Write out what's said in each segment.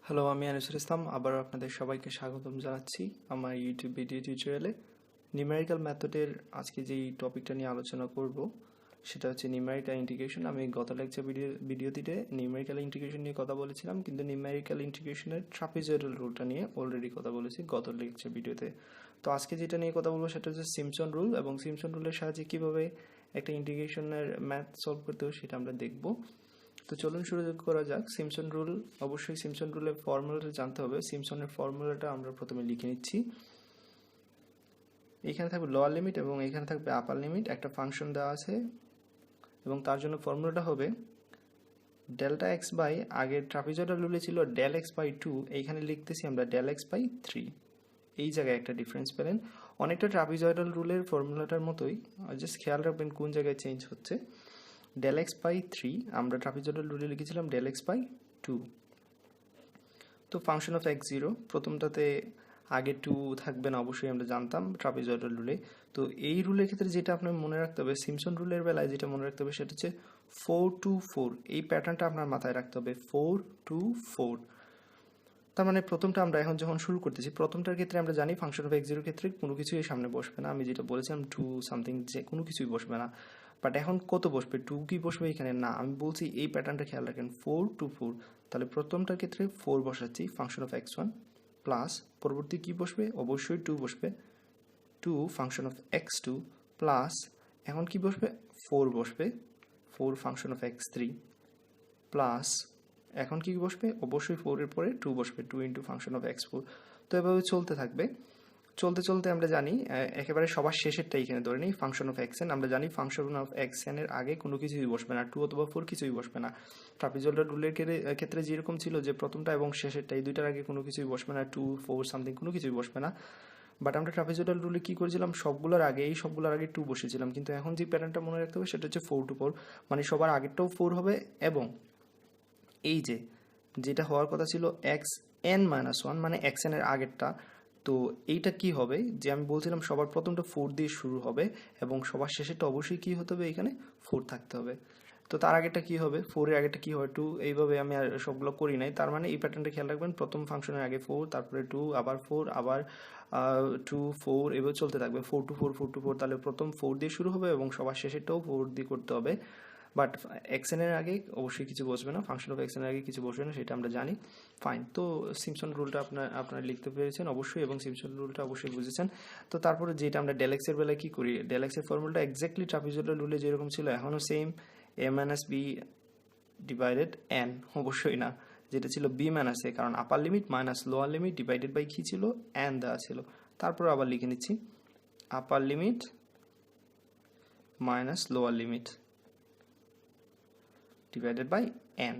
Hello, আমি আনিসুল ইসলাম। আবার আপনাদের সবাইকে স্বাগতম জানাচ্ছি আমার ইউটিউব ভিডিও টিউটোরিয়ালে। নিউমেরিক্যাল মেথডের আজকে যেই টপিকটা নিয়ে আলোচনা করব সেটা হচ্ছে নিউমেরিক্যাল ইন্টিগ্রেশন। আমি গত লেকচার ভিডিওটিতে নিউমেরিক্যাল ইন্টিগ্রেশন নিয়ে কথা বলেছিলাম, কিন্তু নিউমেরিক্যাল ইন্টিগ্রেশনের ট্রাপিজয়েডাল রুলটা নিয়ে অলরেডি কথা বলেছি গত লেকচার ভিডিওতে। তো আজকে যেটা নিয়ে কথা বলবো সেটা হচ্ছে সিম্পসন রুল, এবং সিম্পসন রুলের সাহায্যে কীভাবে একটা ইন্টিগ্রেশনের ম্যাথ সলভ করতে হবে সেটা আমরা দেখব। তো চলুন শুরু করা যাক। সিম্পসন রুল, অবশ্যই সিম্পসন রুলের ফর্মুলাটা জানতে হবে। সিম্পসনের ফর্মুলাটা আমরা প্রথমে লিখে নিচ্ছি। এখানে থাকবে লোয়ার লিমিট এবং এখানে থাকবে আপার লিমিট। একটা ফাংশন দেওয়া আছে এবং তার জন্য ফর্মুলাটা হবে ডেল্টা এক্স বাই, আগের ট্রাপিজয়েডাল রুলে ছিল ডেল এক্স বাই 2, এইখানে লিখতেছি আমরা ডেল এক্স বাই 3। এই জায়গায় একটা ডিফারেন্স পেলেন, অনেকটা ট্রাপিজয়েডাল রুলের ফর্মুলাটার মতোই, জাস্ট খেয়াল রাখবেন কোন জায়গায় চেঞ্জ হচ্ছে। ডেল এক্স বাই 3 আমরা ট্রাপিজয়েডাল রুলে লিখেছিলাম ডেল এক্স বাই 2। তো ফাংশন অফ এক্স জিরো, প্রথমটাতে আগে 2 থাকবে না, অবশ্যই আমরা জানতাম ট্রাপিজয়েডাল রুলে। তো এই রুলের ক্ষেত্রে যেটা আপনার মনে রাখতে হবে, সিম্পসন রুলের বেলায় যেটা মনে রাখতে হবে সেটা হচ্ছে 4 to 4। এই প্যাটার্নটা আপনার মাথায় রাখতে হবে, 4 to 4। তার মানে প্রথমটা আমরা এখন যখন শুরু করতেছি, প্রথমটার ক্ষেত্রে আমরা জানি ফাংশন অফ এক্স জিরোর ক্ষেত্রে কোনো কিছুই সামনে বসবে না। আমি যেটা বলেছিলাম 2 সামথিং, যে কোনো কিছুই বসবে না। বাট এখন কত বসবে, 2 কি বসবে এখানে? না, আমি বলছি এই প্যাটার্নটা খেয়াল রাখেন, 4 to 4। তাহলে প্রথমটার ক্ষেত্রে 4 বসাচ্ছি, function of X one, plus পরবর্তী কি বসবে, অবশ্যই 2 বসবে, 2 function of X two, plus এখন কি বসবে, 4 বসবে, 4 function of X three, plus এখন কি বসবে, অবশ্যই 4 এর পরে 2 বসবে, 2 into function of x four. তো এভাবে চলতে থাকবে। চলতে চলতে আমরা জানি একেবারে সবার শেষেরটা এখানে ধরে নিই, ফাংশন অফ এক্স এন। আমরা জানি ফাংশন অফ এক্স এন এর আগে কোনো কিছুই বসবে না, 2 অথবা 4 কিছুই বসবে না। ট্রাপিজয়েডাল রুলের ক্ষেত্রে যেরকম ছিল যে প্রথমটা এবং শেষেরটা এই দুইটার আগে কোনো কিছুই বসবে না, 2, 4 সামথিং কোনো কিছুই বসবে না। বাট আমরা ট্রাপিজয়েডাল রুলে কী করেছিলাম, সবগুলোর আগে, এই সবগুলোর আগে 2 বসেছিলাম। কিন্তু এখন যে প্যাটার্নটা মনে রাখতে হবে সেটা হচ্ছে 4 to 4, মানে সবার আগেরটাও 4 হবে, এবং এই যে যেটা হওয়ার কথা ছিল এক্স এন মাইনাস ওয়ান, মানে এক্স এন এর আগেরটা। তো এইটা কি হবে, যে আমি বলছিলাম সবার প্রথমটা 4 দিয়ে শুরু হবে এবং সবার শেষেরটা অবশ্যই কি হতে হবে, এখানে 4 থাকতে হবে। তো তার আগেরটা কি হবে, 4 এর আগেরটা কি হবে, 2। এইভাবে আমি আর সবগুলো করি নাই। তার মানে এই প্যাটার্নটা খেয়াল রাখবেন, প্রথম ফাংশনের আগে 4, তারপরে 2, আবার 4, আবার 2, 4, এভাবে চলতে থাকবে, 4 to 4, 4 to 4। তাহলে প্রথম 4 দিয়ে শুরু হবে এবং সবার শেষেরটাও 4 দিয়ে করতে হবে। বাট এক্সএন এর আগে অবশ্যই কিছু বসবে না, ফাংশন অফ এক্সএন এর আগে কিছু বসবে না, সেটা আমরা জানি। ফাইন। তো সিম্পসন রুলটা আপনারা লিখতে পেরেছেন অবশ্যই, এবং সিম্পসন রুলটা অবশ্যই বুঝেছেন। তো তারপরে যেটা আমরা ডেল এক্স এর বেলায় কী করি, ডেল এক্স এর ফর্মুলাটা এক্স্যাক্টলি ট্রাপিজয়েডাল রুলে যেরকম ছিল এখনও same, A minus B divided N, অবশ্যই না, যেটা ছিল বি মাইনাস এ, কারণ upper limit minus lower limit divided by কী ছিল, এন দেওয়া ছিল। তারপর আবার লিখে নিচ্ছি upper limit minus lower limit divided by N.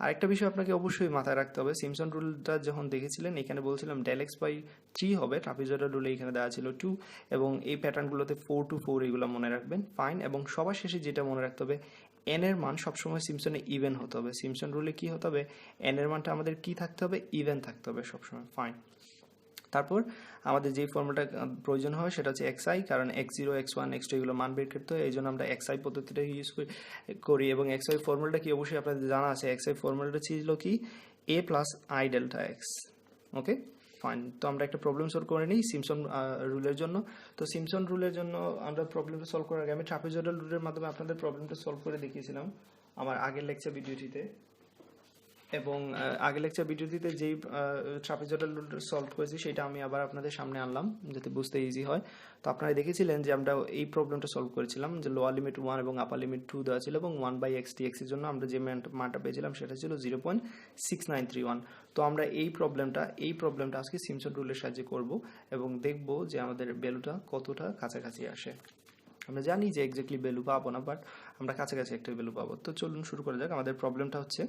আরেকটা বিষয় আপনাকে অবশ্যই মাথায় রাখতে হবে, সিম্পসন রুলটা যখন দেখেছিলেন এখানে বলছিলাম ডেল এক্স বাই 3 হবে, ট্রাপিজয়েডাল রুলে এখানে দেওয়া ছিল 2, এবং এই প্যাটার্নগুলোতে 4 to 4 এগুলো মনে রাখবেন। ফাইন। এবং সবার শেষে যেটা মনে রাখতে হবে, এন এর মান সবসময় সিম্পসনে ইভেন হতে হবে। সিম্পসন রুলে কি হতে হবে, এন এর মানটা আমাদের কি থাকতে হবে, ইভেন থাকতে হবে সবসময়। ফাইন। তারপর আমাদের যে ফর্মুলাটা প্রয়োজন হয় সেটা হচ্ছে এক্সআই, কারণ X zero, X one, X two এগুলো মান বের করতে হয়, এই জন্য আমরা এক্সআই পদ্ধতিটা ইউজ করি। এবং এক্সআই ফর্মুলাটা কি অবশ্যই আপনাদের জানা আছে, এক্সআই ফর্মুলাটা ছিল কি, A plus I delta X. Okay, fine. তো আমরা একটা প্রবলেম সলভ করে নিই সিম্পসন রুলের জন্য। তো সিম্পসন রুলের জন্য আমরা প্রবলেমটা সলভ করার আগে আমি ট্রাপিজয়েডাল রুলের মাধ্যমে আপনাদের প্রবলেমটা সলভ করে দেখিয়েছিলাম আমার আগের লেকচার ভিডিওটিতে, এবং আগের লেকচার ভিডিওটিতে যেই ট্রাপিজয়েডাল রুল সলভ করেছি সেটা আমি আবার আপনাদের সামনে আনলাম যাতে বুঝতে ইজি হয়। তো আপনারা দেখেছিলেন যে আমরা এই প্রবলেমটা সলভ করেছিলাম যে লোয়ার লিমিট 1 এবং আপার লিমিট 2 দেওয়া ছিল, এবং 1/x dx এর জন্য আমরা যে মানটা পেয়েছিলাম সেটা ছিল 0.6931। তো আমরা এই প্রবলেমটা আজকে সিম্পসন রুলের সাহায্যে করব এবং দেখব যে আমাদের ভ্যালুটা কতটা কাছাকাছি আসে। আমরা জানি যে এক্স্যাক্টলি ভ্যালু পাবো না, বাট আমরা কাছাকাছি একটা ভ্যালু পাবো। তো চলুন শুরু করা যাক। আমাদের প্রবলেমটা হচ্ছে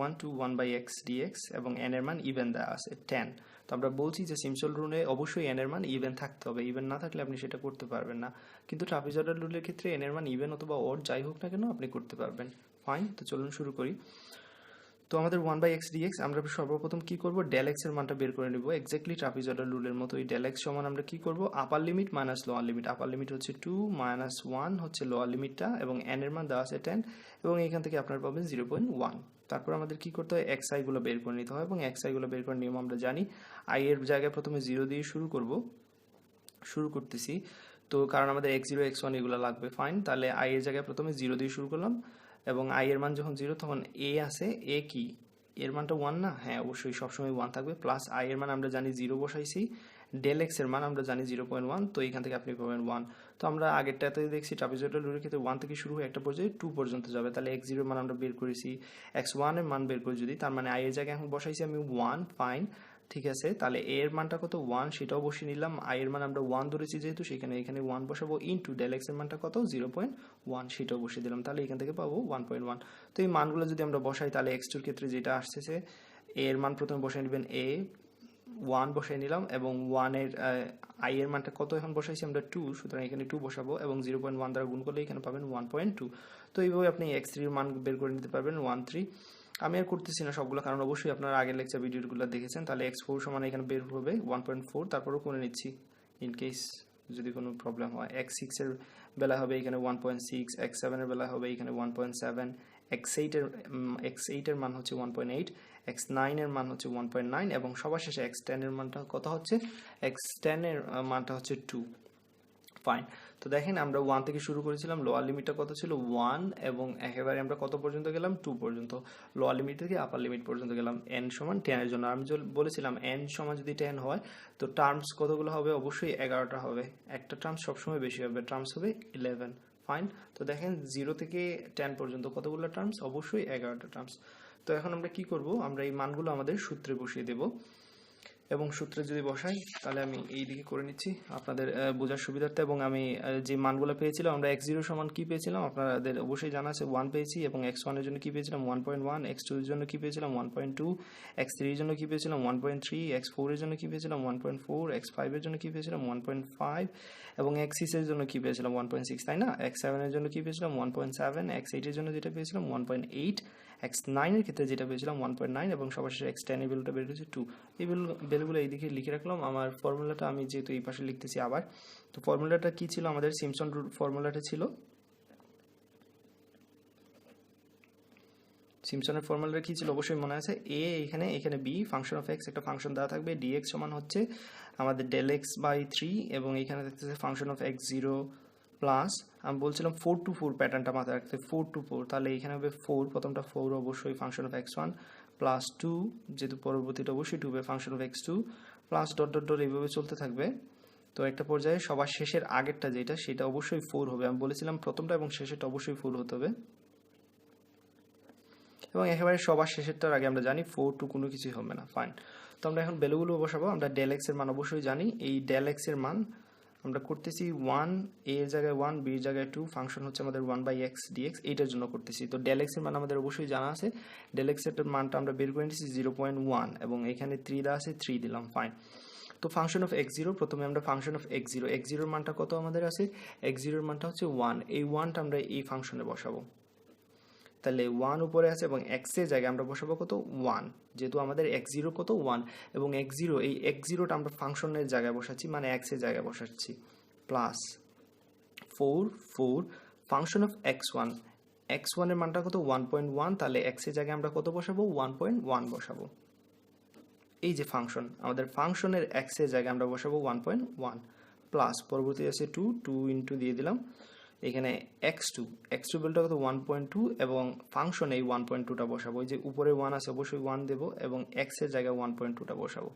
1 to 1/x dx এবং n এর মান ইভেন দেওয়া আছে 10। তো আমরা বলছি যে সিম্পসন রুলে অবশ্যই n এর মান ইভেন থাকতে হবে, ইভেন না থাকলে আপনি সেটা করতে পারবেন না। কিন্তু ট্রাপিজয়েডাল রুলের ক্ষেত্রে n এর মান ইভেন অথবা অড যাই হোক না কেন আপনি করতে পারবেন। ফাইন। তো চলুন শুরু করি। তো আমাদের 1/x dx, আমরা সর্বপ্রথম কি করব, ডেল এক্স এর মানটা বের করে নেব এক্স্যাক্টলি ট্রাপিজয়েডাল রুলের মতো। এই ডেল এক্স সমান আমরা কি করব, আপার লিমিট মাইনাস লোয়ার লিমিট। আপার লিমিট হচ্ছে 2, -1 হচ্ছে লোয়ার লিমিটটা, এবং n এর মান দেওয়া আছে 10, এবং এখান থেকে আপনার পাবেন 0.1। তারপর আমাদের কি করতে হয়, এক্স আই গুলো বের করে নিতে হয় এবং এক্স আই গুলো বের করার নিয়ম আমরা জানি। আই এর জায়গায় প্রথমে 0 দিয়ে শুরু করতেছি, তো কারণ আমাদের x0 x1 এগুলো লাগবে, ফাইন। তাহলে আই এর জায়গায় প্রথমে 0 দিয়ে শুরু করলাম এবং আই এর মান যখন 0 তখন এ আছে, এ কি এর মানটা 1 না? হ্যাঁ, অবশ্যই সবসময় 1 থাকবে। প্লাস আই এর মান আমরা জানি 0 বসাইছি, ডেল এক্স এর মান আমরা জানি 0.1, তো এখান থেকে আপনি পাবেন 1। তো আমরা আগেরটাতে দেখছি ট্রাপিজয়েডাল রুলের ক্ষেত্রে 1 থেকে শুরু হয়ে একটা পর্যায়ে 2 পর্যন্ত যাবে। তাহলে x0 এর মান আমরা বের করেছি, x1 এর মান বের করে যদি, তার মানে আই এর জায়গায় এখন বসাইছি আমি 1, ফাইন, ঠিক আছে। তাহলে এ এর মানটা কত, 1, সেটাও বসিয়ে নিলাম। আই এর মান আমরা 1 ধরেছি যেহেতু, সেখানে এখানে 1 বসাবো, ইনটু ডেল এক্স এর মানটা কত, 0.1, সেটাও বসিয়ে দিলাম। তাহলে এখান থেকে পাবো 1.1। তো এই মানগুলো যদি আমরা বসাই, তাহলে x2 এর ক্ষেত্রে যেটা আসছে, এ এর মান প্রথমে বসাই নেবেন, এ 1 বসাই নিলাম এবং 1 এর আই এর মানটা কত এখন বসাইছি আমরা 2, সুতরাং এখানে 2 বসাবো এবং 0.1 দ্বারা গুণ করলে এখানে পাবেন 1.2। তো এইভাবে আপনি x3 এর মান বের করে নিতে পারবেন 1.3। আমি আর করতেছি না সবগুলো, কারণ অবশ্যই আপনারা আগের লেকচার ভিডিওগুলো দেখেছেন। তাহলে x4 সমান এখানে বের হবে 1.4, তারপরও করে নিচ্ছি ইন কেস যদি কোনো প্রবলেম হয়। x6 এর বেলা হবে এখানে 1.6, x7 এর বেলা হবে এখানে 1.7, x8 এর মান হচ্ছে 1.8, x9 এর মান হচ্ছে 1.9 এবং সবার শেষে x10 এর মানটা কত হচ্ছে, x10 এর মানটা হচ্ছে 2, ফাইন। তো দেখেন আমরা 1 থেকে শুরু করেছিলাম, লোয়ার লিমিটটা কত ছিল 1 এবং একেবারে আমরা কত পর্যন্ত গেলাম, 2 পর্যন্ত। লোয়ার লিমিট থেকে আপার লিমিট পর্যন্ত গেলাম n সমান 10 এর জন্য। আমি বলেছিলাম n সমান যদি 10 হয় তো টার্মস কতগুলো হবে, অবশ্যই 11টা হবে। একটা টার্মস সবসময় বেশি হবে, টার্মস হবে 11, ফাইন। তো দেখেন 0 থেকে 10 পর্যন্ত কতগুলো টার্মস, অবশ্যই 11টা টার্মস। তো এখন আমরা কি করব, আমরা এই মানগুলো আমাদের সূত্রে বসিয়ে দেব এবং সূত্রে যদি বসাই তাহলে আমি এই দিকে করে নিচ্ছি আপনাদের বোঝার সুবিধার্থে। এবং আমি যে মানগুলো পেয়েছিলাম, আমরা x0 সমান কি পেয়েছিলাম আপনাদের অবশ্যই জানা আছে, 1 পেয়েছি, এবং x1 এর জন্য কি পেয়েছিলাম 1.1, x2 এর জন্য কি পেয়েছিলাম 1.2, x3 এর জন্য কি পেয়েছিলাম 1.3, x4 এর জন্য কি পেয়েছিলাম 1.4, x5 এর জন্য কি পেয়েছিলাম 1.5 এবং x6 এর জন্য কি পেয়েছিলাম 1.6, তাই না? x7 এর জন্য কি পেয়েছিলাম 1.7, x8 এর জন্য যেটা পেয়েছিলাম 1.8, x9 এর ক্ষেত্রে যেটা পেয়েছিলাম 1.9 এবং সবার শেষে x10 এর ভ্যালুটা বের হয়েছে 2। এই ভ্যালুগুলো এইদিকে লিখে রাখলাম। আমার ফর্মুলাটা আমি যেহেতু এই পাশে লিখতেছি আবার, তো ফর্মুলাটা কি ছিল, আমাদের সিম্পসন ফর্মুলাটা ছিল, সিম্পসনের ফর্মুলাটা কি ছিল অবশ্যই মনে আছে, a এখানে b, ফাংশন অফ x একটা ফাংশন দেওয়া থাকবে, dx সমান হচ্ছে আমাদের ডেল এক্স বাই 3 এবং এখানে দেখতেছে ফাংশন অফ x0 প্লাস, আমি বলছিলাম 4 to 4 প্যাটার্নটা মাথায় রাখতে, 4 to 4, তাহলে এখানে হবে 4, প্রথমটা 4 অবশ্যই ফাংশন অফ x1 প্লাস 2, যেহেতু পরবর্তীটা অবশ্যই 2 হবে function of x2 plus dot dot dot এইভাবে চলতে থাকবে। তো একটা পর্যায়ে সবার শেষের আগেরটা যেটা, সেটা অবশ্যই 4 হবে। আমি বলেছিলাম প্রথমটা এবং শেষেরটা অবশ্যই 4 হতে হবে এবং একেবারে সবার শেষেরটার আগে আমরা জানি 4 to কোনো কিছুই হবে না, ফাইন। তো আমরা এখন ভ্যালুগুলো বসাবো। আমরা ডেল এক্স এর মান অবশ্যই জানি, এই ডেল এক্স এর মান আমরা করতেছি 1, a এর জায়গায় 1, b এর জায়গায় 2, ফাংশন হচ্ছে আমাদের 1/x dx, এইটার জন্য করতেছি। তো ডেল এক্স এর মান আমাদের অবশ্যই জানা আছে, ডেল এক্স এর মানটা আমরা বের করে নিয়েছি 0.1 এবং এখানে 3 দেওয়া আছে, 3 দিলাম, ফাইন। তো ফাংশন অফ x0, প্রথমে আমরা ফাংশন অফ x0 এর মানটা কত আমাদের আছে, x0 এর মানটা হচ্ছে 1, এই 1টা আমরা এই ফাংশনে বসাবো। তাহলে 1 উপরে আছে এবং x এর জায়গায় আমরা বসাবো কত 1, যেহেতু আমাদের x0 কত 1 এবং x0, এই x0টা আমরা ফাংশনের জায়গায় বসাচ্ছি, মানে x এর জায়গায় বসাচ্ছি, প্লাস 4 ফাংশন অফ x1 এর মানটা কত 1.1, তাহলে x এর জায়গায় আমরা কত বসাবো 1.1 বসাবো। এই যে ফাংশন, আমাদের ফাংশনের x এর জায়গায় আমরা বসাবো 1.1 প্লাস পরবর্তী আছে 2 ইনটু দিয়ে দিলাম এখানে x2 ভ্যালুটা কত 1.2 এবং ফাংশন এই 1.2টা বসাবো, এই যে উপরে 1 আছে অবশ্যই 1 দেব এবং x এর জায়গায় 1.2টা বসাবো,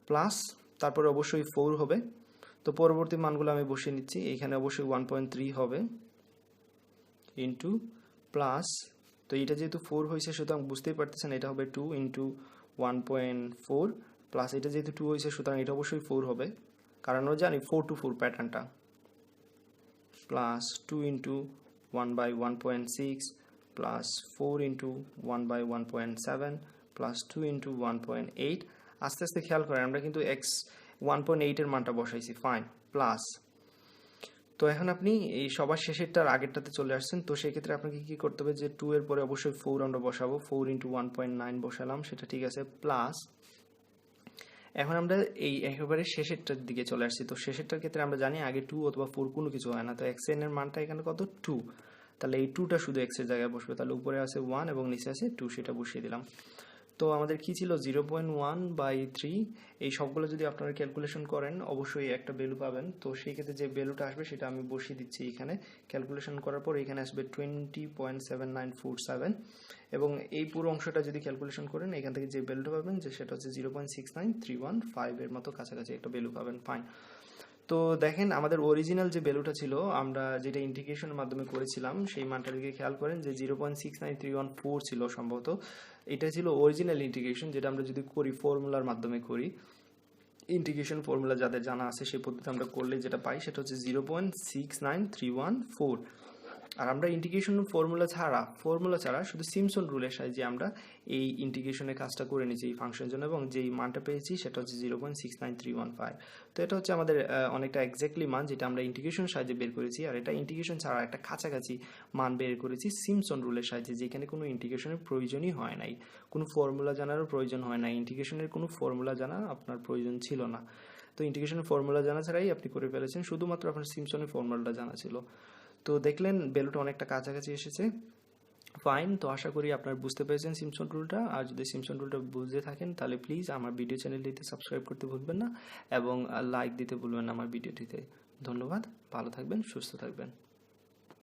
প্লাস তারপরে অবশ্যই 4 হবে। তো পরবর্তী মানগুলো আমি বসিয়ে নিচ্ছি, এখানে অবশ্যই 1.3 হবে ইনটু প্লাস, তো এটা যেহেতু 4 হয়েছে সুতরাং বুঝতেই পারতেছেন এটা হবে 2 ইনটু 1.4 প্লাস এটা যেহেতু 2 হয়েছে সুতরাং এটা অবশ্যই 4 হবে, কারণ আমরা জানি 4 to 4 প্যাটার্নটা, plus 2 into 1/1.6 plus 4 into 1/1.7 plus 2 into 1.8। আস্তে আস্তে খেয়াল করেন আমরা কিন্তু x 1.8 এর মানটা বসাইছি, ফাইন, প্লাস। তো এখন আপনি এই সবার শেষেরটার আগেরটাতে চলে আসছেন, তো সেক্ষেত্রে আপনাকে কি করতে হবে যে 2 এর পরে অবশ্যই 4 আমরা বসাবো, 4 ইন্টু 1.9 বসালাম, সেটা ঠিক আছে, প্লাস এখন আমরা এই একেবারে শেষেরটার দিকে চলে আসছি। তো শেষেরটার ক্ষেত্রে আমরা জানি আগে 2 অথবা 4 কোনো কিছু হয় না, তো xn এর মানটা এখানে কত 2, তাহলে এই 2টা শুধু x এর জায়গায় বসবে, তাহলে উপরে আছে 1 এবং নিচে আছে 2, সেটা বসিয়ে দিলাম। তো আমাদের কি ছিল 0.1/3, এই সবগুলো যদি আপনারা ক্যালকুলেশন করেন অবশ্যই একটা ভ্যালু পাবেন। তো সেই ক্ষেত্রে যে ভ্যালুটা আসবে সেটা আমি বসিয়ে দিচ্ছি এখানে। ক্যালকুলেশন করার পর এখানে আসবে 20.7947 এবং এই পুরো অংশটা যদি ক্যালকুলেশন করেন এখান থেকে যে ভ্যালুটা পাবেন যে সেটা হচ্ছে 0.69315 এর মতো কাছাকাছি একটা ভ্যালু পাবেন। ফাইন। তো দেখেন আমাদের অরিজিনাল যে ভ্যালুটা ছিল আমরা যেটা ইন্টিগ্রেশনের মাধ্যমে করেছিলাম সেই মানটার দিকে খেয়াল করেন যে 0.69314 ছিল সম্ভবত। এটা ছিল অরিজিনাল ইন্টিগ্রেশন, যেটা আমরা যদি করি ফর্মুলার মাধ্যমে করি, ইন্টিগ্রেশন ফর্মুলা যাদের জানা আছে সেই পদ্ধতি আমরা করলে যেটা পাই সেটা হচ্ছে 0.69314। আর আমরা ইন্টিগ্রেশন ফর্মুলা ছাড়া শুধু সিমসন রুলের সাহায্যে আমরা এই ইন্টিগ্রেশনের কাজটা করে নিয়েছি এই ফাংশনের জন্য, এবং যেই মানটা পেয়েছি সেটা হচ্ছে 0.69315। তো এটা হচ্ছে আমাদের অনেকটা এক্স্যাক্টলি মান যেটা আমরা ইন্টিগ্রেশনের সাহায্যে বের করেছি। আর এটা ইন্টিগ্রেশন ছাড়া একটা কাছাকাছি মান বের করেছি সিমসন রুলের সাহায্যে, যেখানে কোনো ইন্টিগ্রেশনের প্রয়োজনই হয় নাই, কোনো ফর্মুলা জানারও প্রয়োজন হয় না। ইন্টিগ্রেশনের কোনো ফর্মুলা জানা আপনার প্রয়োজন ছিল না। তো ইন্টিগ্রেশনের ফর্মুলা জানা ছাড়াই আপনি করে ফেলেছেন, শুধুমাত্র আপনার সিমসনের ফর্মুলাটা জানা ছিল। তো দেখলেন ভ্যালুটা অনেকটা কাছাকাছি এসেছে। ফাইন। তো আশা করি আপনারা বুঝতে পেরেছেন সিমসন রুলটা। আর যদি সিমসন রুলটা বুঝতে থাকেন তাহলে প্লিজ আমার ভিডিও চ্যানেলটিতে সাবস্ক্রাইব করতে ভুলবেন না এবং লাইক দিতে ভুলবেন না আমার ভিডিওটিতে। ধন্যবাদ, ভালো থাকবেন, সুস্থ থাকবেন।